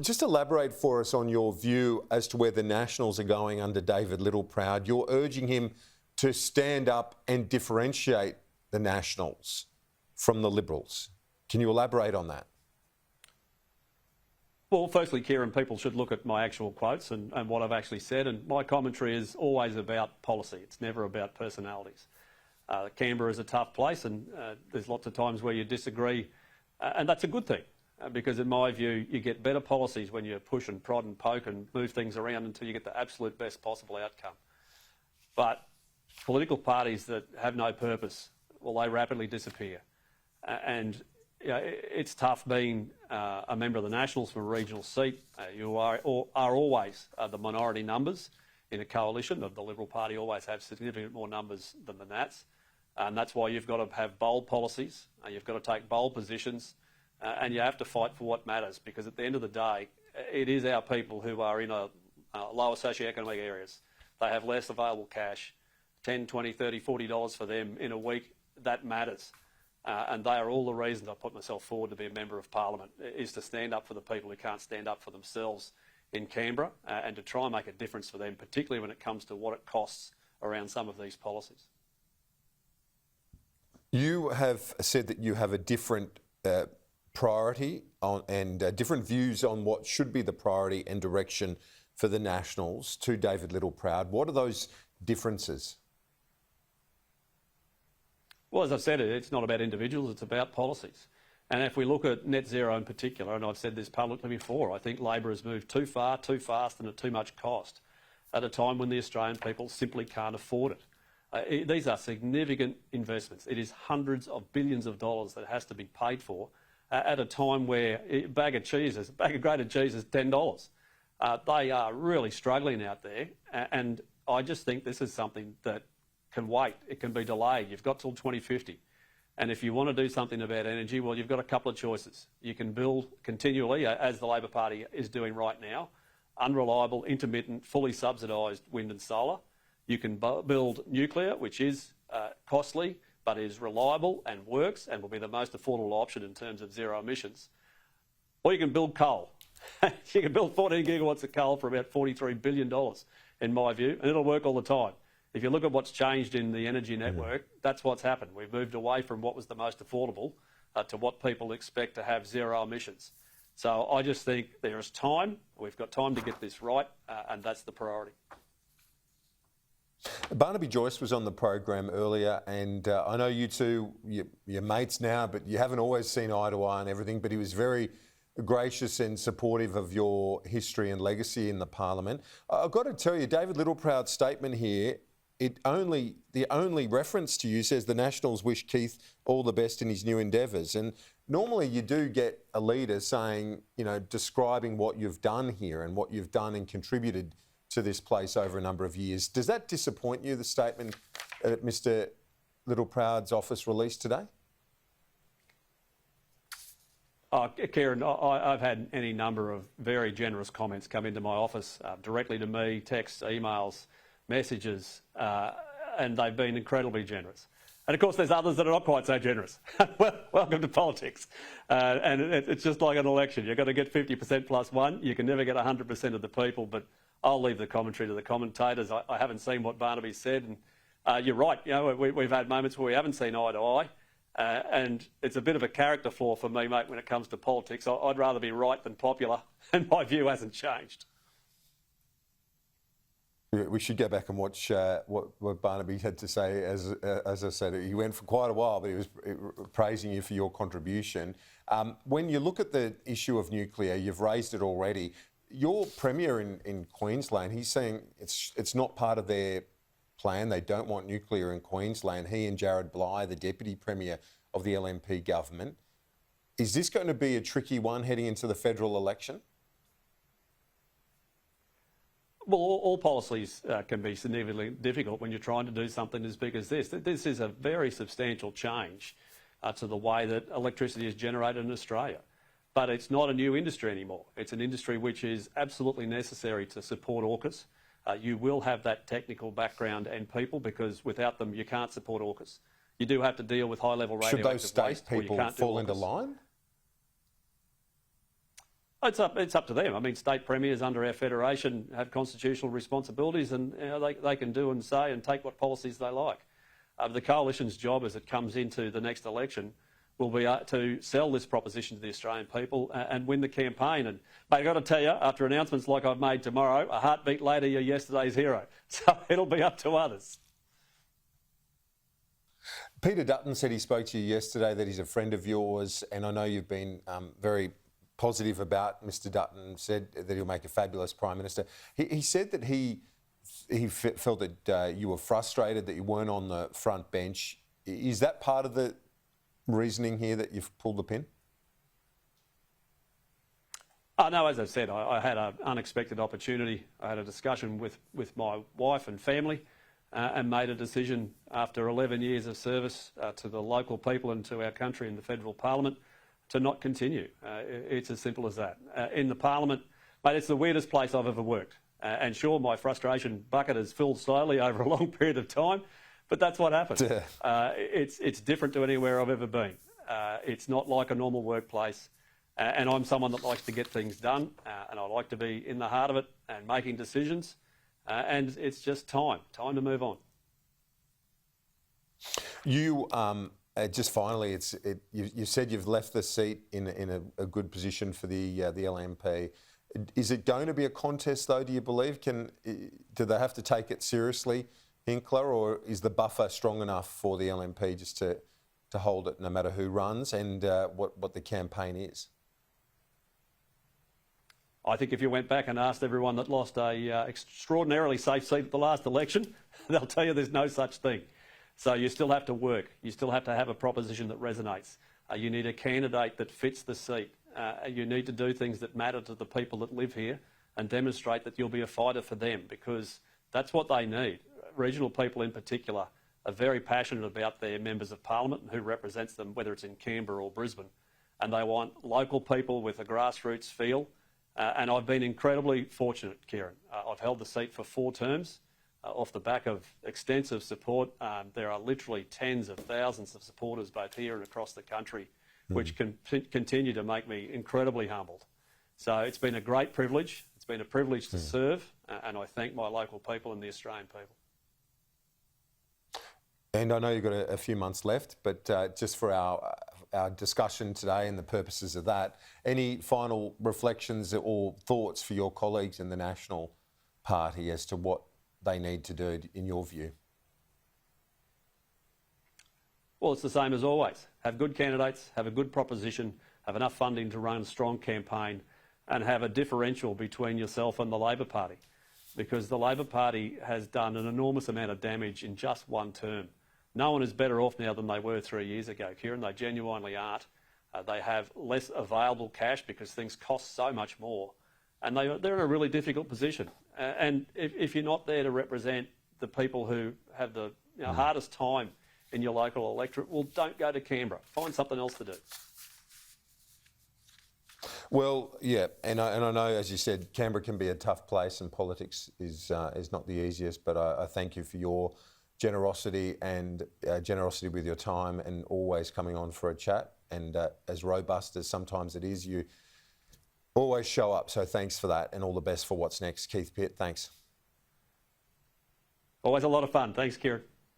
Just elaborate for us on your view as to where the Nationals are going under David Littleproud. You're urging him to stand up and differentiate the Nationals from the Liberals. Can you elaborate on that? Well, firstly, Kieran, people should look at my actual quotes and what I've actually said, and my commentary is always about policy. It's never about personalities. Canberra is a tough place, and there's lots of times where you disagree, and that's a good thing, because in my view, you get better policies when you push and prod and poke and move things around until you get the absolute best possible outcome. But political parties that have no purpose, well, they rapidly disappear. And it's tough being a member of the Nationals from a regional seat. You are always the minority numbers in a coalition. The Liberal Party always have significant more numbers than the Nats. And that's why you've got to have bold policies, you've got to take bold positions, and you have to fight for what matters, because at the end of the day, it is our people who are in lower socioeconomic areas. They have less available cash, $10, $20, $30, $40 for them in a week. That matters. And they are all the reasons I put myself forward to be a Member of Parliament, is to stand up for the people who can't stand up for themselves in Canberra, and to try and make a difference for them, particularly when it comes to what it costs around some of these policies. You have said that you have a different priority and different views on what should be the priority and direction for the Nationals to David Littleproud. What are those differences? Well, as I've said, it's not about individuals, it's about policies. And if we look at net zero in particular, and I've said this publicly before, I think Labor has moved too far, too fast and at too much cost at a time when the Australian people simply can't afford it. These are significant investments. It is hundreds of billions of dollars that has to be paid for at a time where a bag of grated cheese is $10. They are really struggling out there, and I just think this is something that can wait. It can be delayed. You've got till 2050. And if you want to do something about energy, well, you've got a couple of choices. You can build continually, as the Labor Party is doing right now, unreliable, intermittent, fully subsidised wind and solar. You can build nuclear, which is costly, but is reliable and works and will be the most affordable option in terms of zero emissions. Or you can build coal. You can build 14 gigawatts of coal for about $43 billion, in my view, and it'll work all the time. If you look at what's changed in the energy network, that's what's happened. We've moved away from what was the most affordable to what people expect to have zero emissions. So I just think there is time. We've got time to get this right, and that's the priority. Barnaby Joyce was on the program earlier, and I know you two, you're mates now, but you haven't always seen eye to eye on everything, but he was very gracious and supportive of your history and legacy in the Parliament. I've got to tell you, David Littleproud's statement here, the only reference to you says the Nationals wish Keith all the best in his new endeavours. And normally you do get a leader saying, describing what you've done here and what you've done and contributed to this place over a number of years. Does that disappoint you, the statement that Mr Littleproud's office released today? Kieran, I've had any number of very generous comments come into my office, directly to me, texts, emails, messages, and they've been incredibly generous. And of course there's others that are not quite so generous. Welcome to politics. And it's just like an election. You've got to get 50% plus one. You can never get 100% of the people, but I'll leave the commentary to the commentators. I haven't seen what Barnaby said, and you're right. We've had moments where we haven't seen eye to eye, and it's a bit of a character flaw for me, mate, when it comes to politics. I'd rather be right than popular, and my view hasn't changed. We should go back and watch what Barnaby had to say. As I said, he went for quite a while, but he was praising you for your contribution. When you look at the issue of nuclear, you've raised it already. Your Premier in Queensland, he's saying it's not part of their plan. They don't want nuclear in Queensland. He and Jared Bligh, the Deputy Premier of the LNP government. Is this going to be a tricky one heading into the federal election? Well, all policies can be significantly difficult when you're trying to do something as big as this. This is a very substantial change to the way that electricity is generated in Australia. But it's not a new industry anymore. It's an industry which is absolutely necessary to support AUKUS. You will have that technical background and people, because without them you can't support AUKUS. You do have to deal with high-level radioactive waste. Should those state people fall into line? It's up to them. I mean, state premiers under our federation have constitutional responsibilities, and they can do and say and take what policies they like. The coalition's job as it comes into the next election will be to sell this proposition to the Australian people and win the campaign. And mate, I've got to tell you, after announcements like I've made tomorrow, a heartbeat later, you're yesterday's hero. So it'll be up to others. Peter Dutton said he spoke to you yesterday, that he's a friend of yours, and I know you've been very positive about Mr Dutton, said that he'll make a fabulous Prime Minister. He said that he felt that you were frustrated that you weren't on the front bench. Is that part of the reasoning here that you've pulled the pin? No, as I said, I had an unexpected opportunity. I had a discussion with my wife and family and made a decision after 11 years of service to the local people and to our country in the federal parliament to not continue. It's as simple as that. In the parliament, mate, it's the weirdest place I've ever worked. And sure, my frustration bucket has filled slowly over a long period of time, but that's what happens. It's different to anywhere I've ever been. It's not like a normal workplace. And I'm someone that likes to get things done, and I like to be in the heart of it and making decisions. And it's just time to move on. You just finally, you said you've left the seat in a good position for the LNP. Is it going to be a contest though? Do you believe? Do they have to take it seriously, Hinkler, or is the buffer strong enough for the LNP just to hold it no matter who runs and what the campaign is? I think if you went back and asked everyone that lost a extraordinarily safe seat at the last election, they'll tell you there's no such thing. So you still have to work. You still have to have a proposition that resonates. You need a candidate that fits the seat. You need to do things that matter to the people that live here and demonstrate that you'll be a fighter for them, because that's what they need. Regional people in particular are very passionate about their members of parliament and who represents them, whether it's in Canberra or Brisbane. And they want local people with a grassroots feel. And I've been incredibly fortunate, Kieran. I've held the seat for 4 terms off the back of extensive support. There are literally tens of thousands of supporters both here and across the country, which continue to make me incredibly humbled. So it's been a great privilege. It's been a privilege to serve, and I thank my local people and the Australian people. And I know you've got a few months left, but just for our discussion today and the purposes of that, any final reflections or thoughts for your colleagues in the National Party as to what they need to do in your view? Well, it's the same as always. Have good candidates, have a good proposition, have enough funding to run a strong campaign, and have a differential between yourself and the Labor Party, because the Labor Party has done an enormous amount of damage in just one term. No one is better off now than they were 3 years ago, Kieran. They genuinely aren't. They have less available cash because things cost so much more, and they're in a really difficult position. And if you're not there to represent the people who have the hardest time in your local electorate, well, don't go to Canberra. Find something else to do. Well, yeah, and I know, as you said, Canberra can be a tough place, and politics is not the easiest. But I thank you for your generosity and generosity with your time, and always coming on for a chat. And as robust as sometimes it is, you always show up. So thanks for that, and all the best for what's next, Keith Pitt. Thanks. Always a lot of fun. Thanks, Kieran.